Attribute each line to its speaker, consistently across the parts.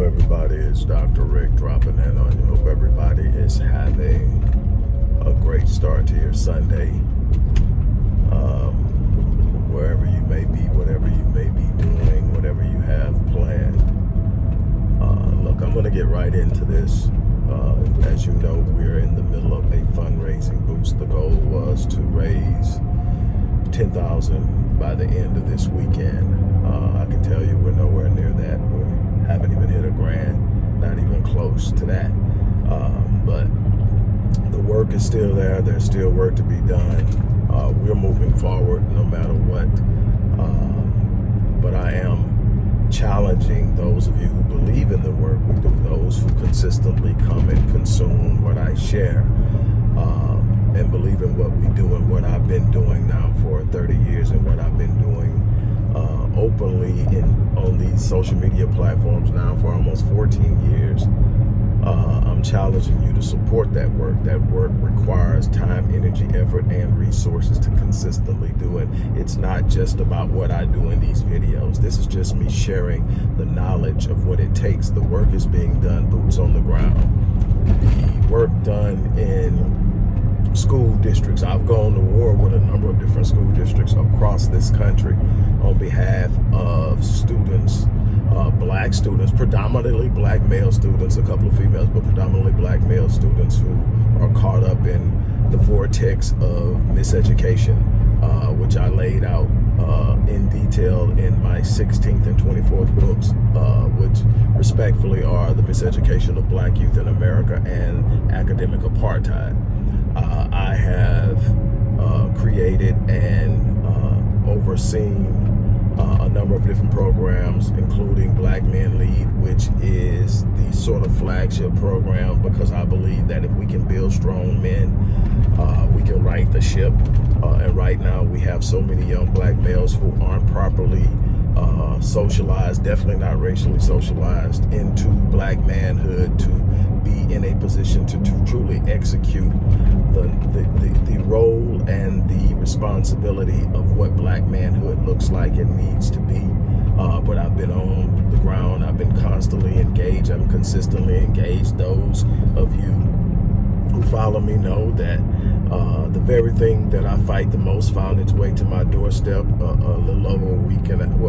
Speaker 1: everybody, it's Dr. Rick dropping in on you. Hope everybody is having a great start to your Sunday. Wherever you may be, whatever you may be doing, whatever you have planned. Look, I'm going to get right into this. As you know, we're in the middle of a fundraising boost. The goal was to raise $10,000 by the end of this weekend. I can tell you we're nowhere near that. We haven't even hit $1,000, not even close to that. But the work is still there. There's still work to be done. We're moving forward no matter what. But I am challenging those of you who believe in the work we do, those who consistently come and consume what I share, and believe in what we do and what I've been doing now for 30 years and what I've been doing openly on these social media platforms now for almost 14 years. I'm challenging you to support that work. That work requires time, energy, effort, and resources to consistently do it. It's not just about what I do in these videos. This is just me sharing the knowledge of what it takes. The work is being done, boots on the ground. The work done in school districts. I've gone to war with a number of different school districts across this country on behalf of students, black students, predominantly black male students, a couple of females, but predominantly black male students who are caught up in the vortex of miseducation, which I laid out in detail in my 16th and 24th books, which respectfully are The Miseducation of Black Youth in America and Academic Apartheid. I have created and overseen a number of different programs, including Black Men Lead, which is the sort of flagship program because I believe that if we can build strong men, we can right the ship. And right now we have so many young black males who aren't properly socialized, definitely not racially socialized, into black manhood to be in a position to truly execute the role and the responsibility of what black manhood looks like and needs to be. But I've been on the ground. I've been constantly engaged. I'm consistently engaged. Those of you who follow me know that the very thing that I fight the most found its way to my doorstep a little over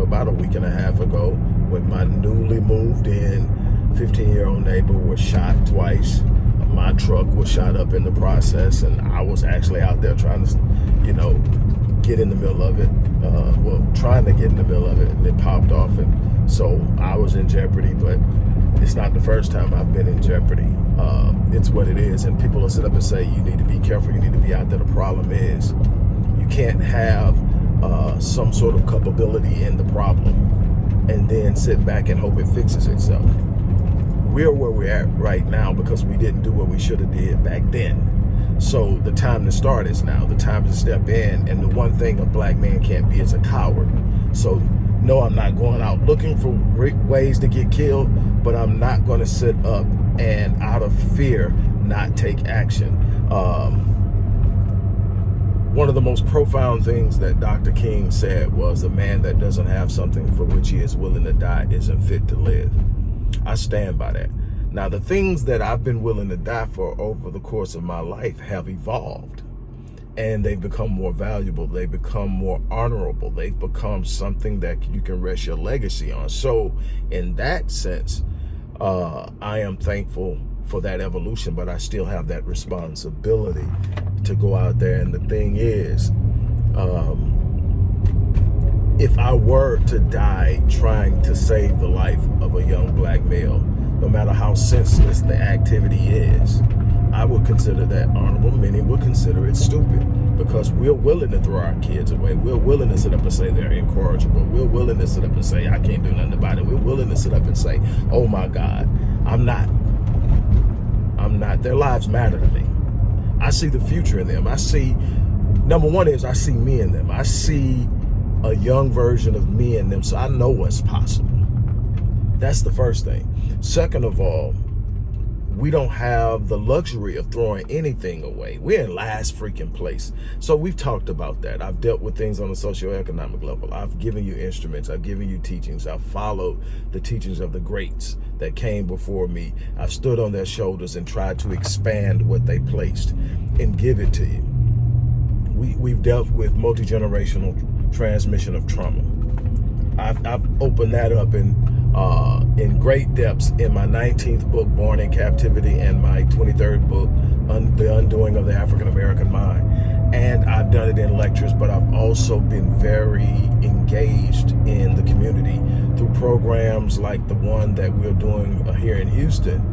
Speaker 1: about a week and a half ago, when my newly moved in 15-year-old neighbor was shot twice. My truck was shot up in the process, and I was actually out there trying to, get in the middle of it. Trying to get in the middle of it, and it popped off, and so I was in jeopardy. But it's not the first time I've been in jeopardy. It's what it is, and people will sit up and say, you need to be careful, you need to be out there. The problem is, you can't have some sort of culpability in the problem and then sit back and hope it fixes itself. We're where we're at right now because we didn't do what we should have did back then. So the time to start is now. The time to step in. And the one thing a black man can't be is a coward. So no, I'm not going out looking for ways to get killed, but I'm not going to sit up and out of fear not take action. One of the most profound things that Dr. King said was, a man that doesn't have something for which he is willing to die isn't fit to live. I stand by that. Now, the things that I've been willing to die for over the course of my life have evolved, and they've become more valuable. They've become more honorable. They've become something that you can rest your legacy on. So in that sense, I am thankful for that evolution, but I still have that responsibility to go out there. And the thing is, if I were to die trying to save the life of a young black male, no matter how senseless the activity is, I would consider that honorable. Many would consider it stupid, because we're willing to throw our kids away. We're willing to sit up and say they're incorrigible. We're willing to sit up and say, I can't do nothing about it. We're willing to sit up and say, oh my God, I'm not. Their lives matter to me. I see the future in them. I see, number one is I see me in them. I see a young version of me in them, so I know what's possible. That's the first thing. Second of all, we don't have the luxury of throwing anything away. We're in last freaking place. So we've talked about that. I've dealt with things on a socioeconomic level. I've given you instruments. I've given you teachings. I've followed the teachings of the greats that came before me. I've stood on their shoulders and tried to expand what they placed and give it to you. We've dealt with multi-generational transmission of trauma. I've opened that up in great depths in my 19th book, Born in Captivity, and my 23rd book, The Undoing of the African American Mind. And I've done it in lectures, but I've also been very engaged in the community through programs like the one that we're doing here in Houston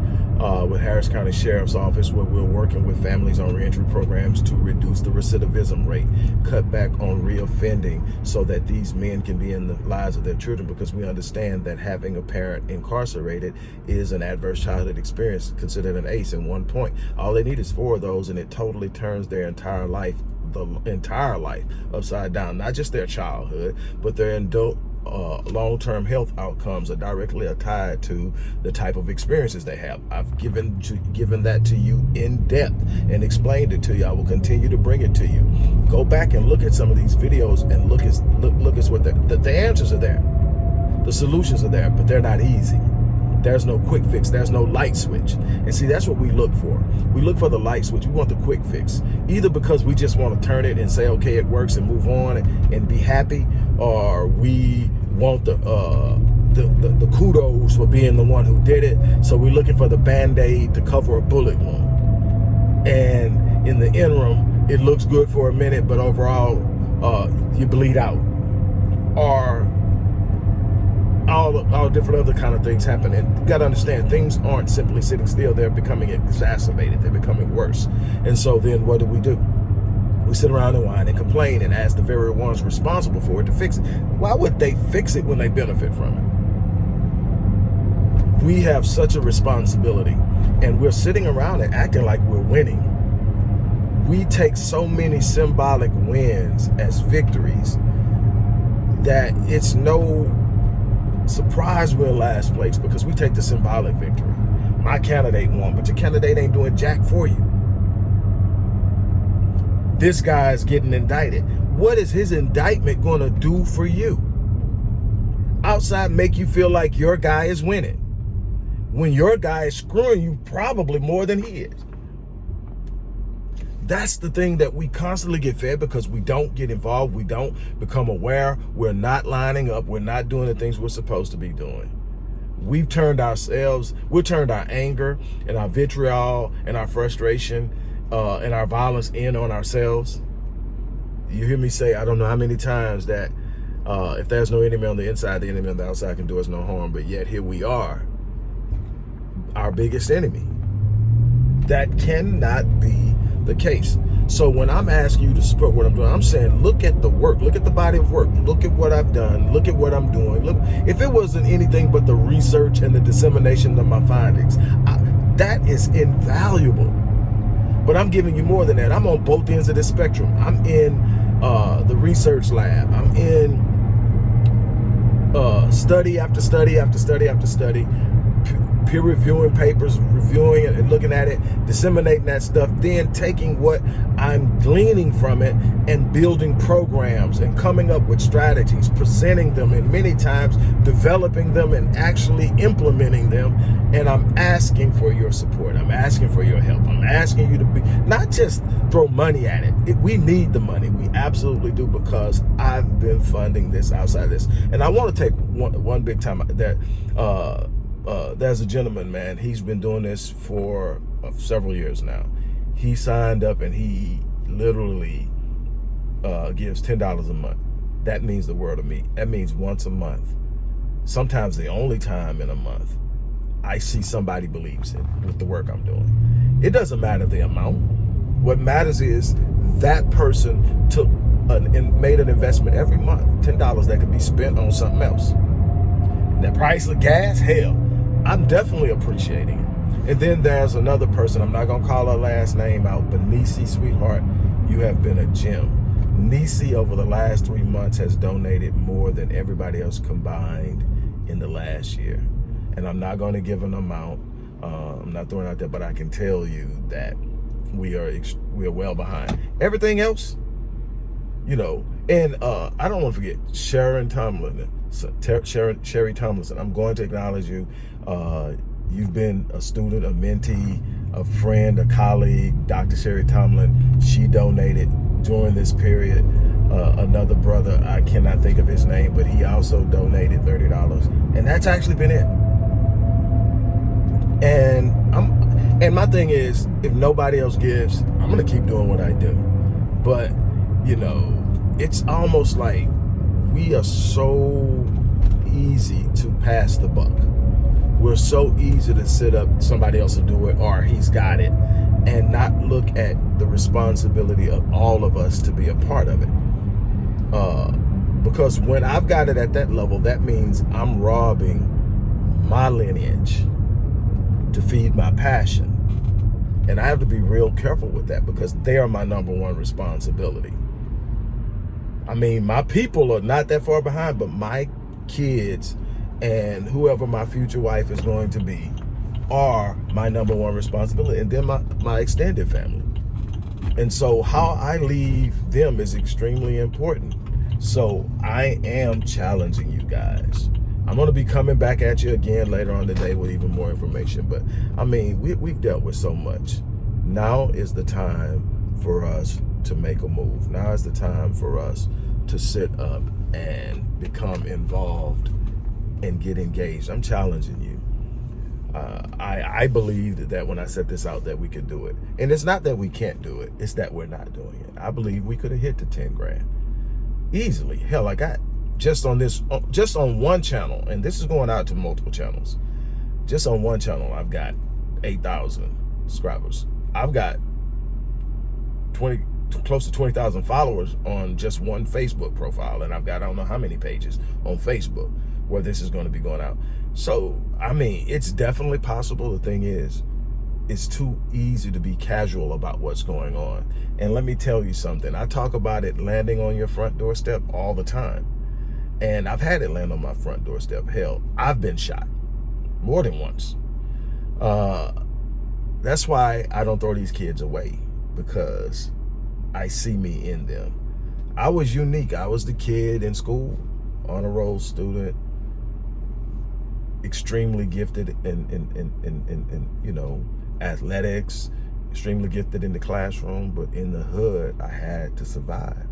Speaker 1: with Harris County Sheriff's Office, where we're working with families on reentry programs to reduce the recidivism rate, cut back on reoffending, so that these men can be in the lives of their children, because we understand that having a parent incarcerated is an adverse childhood experience, considered an ACE in 1 point. All they need is 4 of those, and it totally turns their entire life, upside down. Not just their childhood, but their adult long-term health outcomes are directly tied to the type of experiences they have. I've given that to you in depth and explained it to you. I will continue to bring it to you. Go back and look at some of these videos and look at what the answers are there. The solutions are there, but they're not easy. There's no quick fix. There's no light switch. And see, that's what we look for. We look for the light switch. We want the quick fix. Either because we just want to turn it and say, okay, it works, and move on and be happy, or we want the kudos for being the one who did it. So we're looking for the Band-Aid to cover a bullet wound. And in the interim, it looks good for a minute, but overall, you bleed out. Or all different other kind of things happen. And you got to understand, things aren't simply sitting still. They're becoming exacerbated. They're becoming worse. And so then what do? We sit around and whine and complain and ask the very ones responsible for it to fix it. Why would they fix it when they benefit from it? We have such a responsibility, and we're sitting around and acting like we're winning. We take so many symbolic wins as victories that it's no surprise we're in last place, because we take the symbolic victory. My candidate won, but your candidate ain't doing jack for you. This guy's getting indicted. What is his indictment going to do for you? Outside make you feel like your guy is winning, when your guy is screwing you probably more than he is. That's the thing that we constantly get fed, because we don't get involved. We don't become aware. We're not lining up. We're not doing the things we're supposed to be doing. We've turned our anger and our vitriol and our frustration and our violence in on ourselves. You hear me say, I don't know how many times, that if there's no enemy on the inside, the enemy on the outside can do us no harm. But yet here we are, our biggest enemy. That cannot be the case. So when I'm asking you to support what I'm doing, I'm saying, look at the work, look at the body of work, look at what I've done, look at what I'm doing. Look, if it wasn't anything but the research and the dissemination of my findings, that is invaluable. But I'm giving you more than that. I'm on both ends of the spectrum. I'm in the research lab. I'm in study after study after study after study, peer reviewing papers, reviewing it and looking at it, disseminating that stuff, then taking what I'm gleaning from it and building programs and coming up with strategies, presenting them, and many times developing them and actually implementing them. And I'm asking for your support. I'm asking for your help. I'm asking you to be, not just throw money at it. We need the money. We absolutely do, because I've been funding this outside of this. And I want to take one big time that there's a gentleman, man. He's been doing this for several years now. He signed up and he literally gives $10 a month. That means the world to me. That means once a month, sometimes the only time in a month, I see somebody believes it with the work I'm doing. It doesn't matter the amount. What matters is that person took and made an investment every month, $10 that could be spent on something else. And the price of gas, hell, I'm definitely appreciating it. And then there's another person, I'm not gonna call her last name out, but Nisi, sweetheart, you have been a gem. Nisi over the last 3 months has donated more than everybody else combined in the last year. And I'm not gonna give an amount, I'm not throwing out there, but I can tell you that we are well behind. Everything else, you know, and I don't want to forget Sherry Tomlinson. I'm going to acknowledge you. You've been a student, a mentee, a friend, a colleague. Dr. Sherry Tomlin, she donated during this period. Another brother, I cannot think of his name, but he also donated $30, and that's actually been it. And my thing is, if nobody else gives, I'm gonna keep doing what I do. But you know, it's almost like we are so easy to pass the buck. We're so easy to sit up, somebody else will do it, or he's got it, and not look at the responsibility of all of us to be a part of it. Because when I've got it at that level, that means I'm robbing my lineage to feed my passion. And I have to be real careful with that, because they are my number one responsibility. I mean, my people are not that far behind, but my kids and whoever my future wife is going to be are my number one responsibility, and then my extended family. And so how I leave them is extremely important. So I am challenging you guys. I'm going to be coming back at you again later on today with even more information. But I mean, we've dealt with so much. Now is the time for us to make a move. Now is the time for us to sit up and become involved and get engaged. I'm challenging you. I believed that when I set this out that we could do it. And it's not that we can't do it. It's that we're not doing it. I believe we could have hit the 10 grand easily. Hell, I got just on one channel, and this is going out to multiple channels. Just on one channel, I've got 8,000 subscribers. I've got close to 20,000 followers on just one Facebook profile, and I've got I don't know how many pages on Facebook where this is going to be going out. So, I mean, it's definitely possible. The thing is, it's too easy to be casual about what's going on. And let me tell you something. I talk about it landing on your front doorstep all the time. And I've had it land on my front doorstep. Hell, I've been shot more than once. That's why I don't throw these kids away, because I see me in them. I was unique. I was the kid in school, honor roll student, extremely gifted in you know, athletics, extremely gifted in the classroom, but in the hood, I had to survive.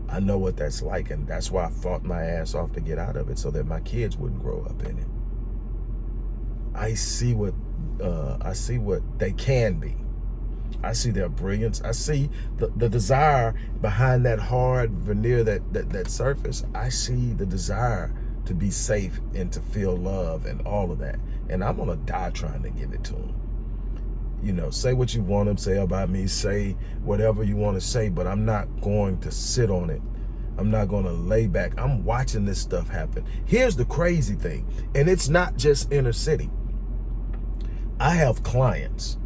Speaker 1: I know what that's like, and that's why I fought my ass off to get out of it, so that my kids wouldn't grow up in it. I see what they can be. I see their brilliance. I see the desire behind that hard veneer, that surface. I see the desire to be safe and to feel love and all of that. And I'm gonna die trying to give it to them. You know, say what you want to say about me, say whatever you want to say, but I'm not going to sit on it. I'm not going to lay back. I'm watching this stuff happen. Here's the crazy thing, and it's not just inner city. I have clients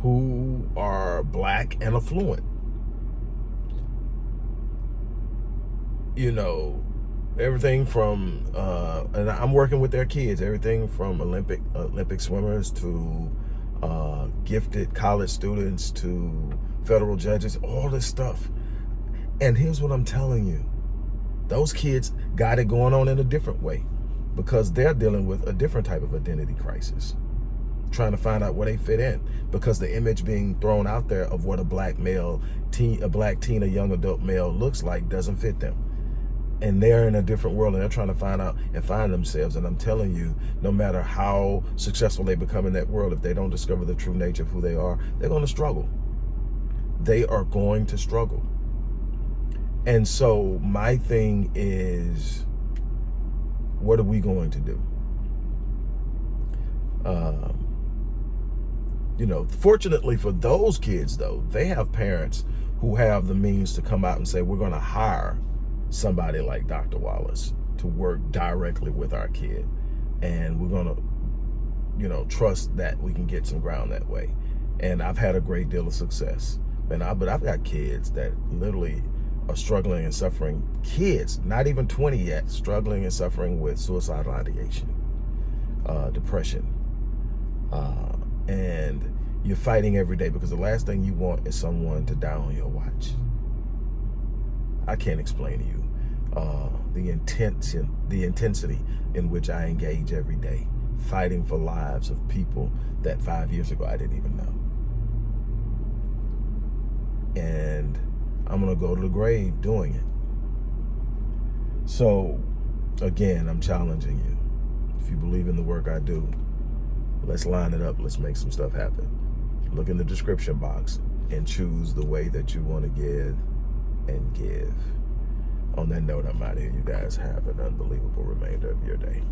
Speaker 1: who are Black and affluent. You know, everything from, and I'm working with their kids, everything from Olympic swimmers to gifted college students to federal judges, all this stuff. And here's what I'm telling you. Those kids got it going on in a different way, because they're dealing with a different type of identity crisis, trying to find out where they fit in, because the image being thrown out there of what a black teen, a young adult male looks like doesn't fit them. And they're in a different world, and they're trying to find out and find themselves. And I'm telling you, no matter how successful they become in that world, if they don't discover the true nature of who they are, they're going to struggle. They are going to struggle. And so my thing is, what are we going to do? You know, fortunately for those kids, though, they have parents who have the means to come out and say, we're going to hire somebody like Dr. Wallace to work directly with our kid. And we're going to, you know, trust that we can get some ground that way. And I've had a great deal of success. But I've got kids that literally are struggling and suffering. Kids, not even 20 yet, struggling and suffering with suicidal ideation, depression, And you're fighting every day because the last thing you want is someone to die on your watch. I can't explain to you the intensity in which I engage every day, fighting for lives of people that 5 years ago I didn't even know. And I'm gonna go to the grave doing it. So again, I'm challenging you. If you believe in the work I do, let's line it up. Let's make some stuff happen. Look in the description box and choose the way that you want to give and give. On that note, I'm out of here. You guys have an unbelievable remainder of your day.